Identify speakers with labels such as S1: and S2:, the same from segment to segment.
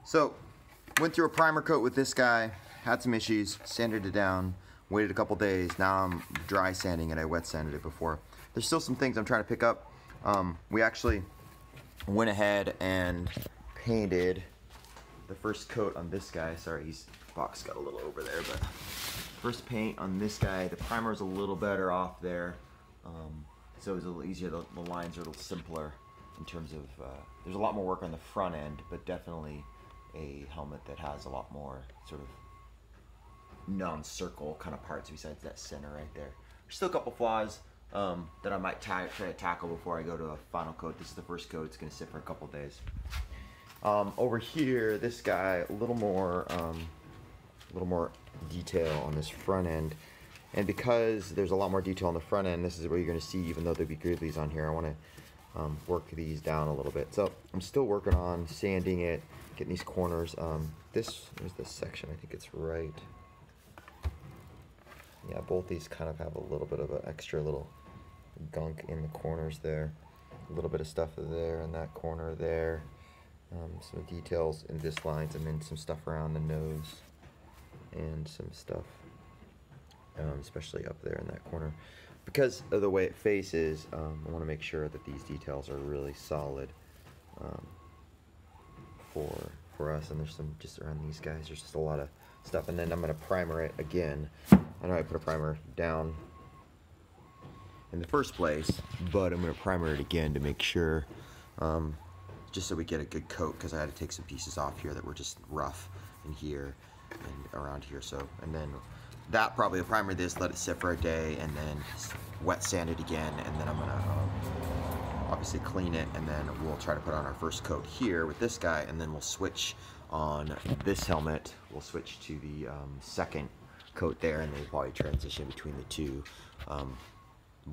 S1: So, went through a primer coat with this guy, had some issues, sanded it down, waited a couple days. Now I'm dry sanding it. I wet sanded it before. There's still some things I'm trying to pick up. We actually went ahead and painted the first coat on this guy. Sorry, his box got a little over there, but first paint on this guy. The primer is a little better off there, so it was a little easier. The lines are a little simpler in terms of, there's a lot more work on the front end, but definitely a helmet that has a lot more sort of non-circle kind of parts besides that center right there. There's still a couple flaws that I might try to tackle before I go to a final coat. This is the first coat. It's going to sit for a couple days. Over here, this guy, a little more detail on this front end, and because there's a lot more detail on the front end, this is what you're going to see. Even though there'll be grizzlies on here, I want to work these down a little bit. So I'm still working on sanding it, getting these corners. There's this section. I think it's right. Yeah, both these kind of have a little bit of an extra little gunk in the corners there. A little bit of stuff there in that corner there. Some details in this lines, and then some stuff around the nose, and some stuff, especially up there in that corner. Because of the way it faces, I want to make sure that these details are really solid for us. And there's some just around these guys. There's just a lot of stuff, and then I'm going to primer it again. I know I put a primer down in the first place, but I'm going to primer it again to make sure, just so we get a good coat, because I had to take some pieces off here that were just rough in here and around here. So, and then that probably primer this, let it sit for a day, and then wet sand it again, and then I'm going to obviously clean it, and then we'll try to put on our first coat here with this guy, and then we'll switch on this helmet. We'll switch to the second coat there, and then we'll probably transition between the two.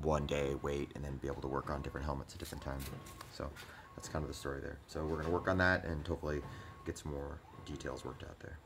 S1: One day, wait, and then be able to work on different helmets at different times. So that's kind of the story there. So we're going to work on that and hopefully get some more details worked out there.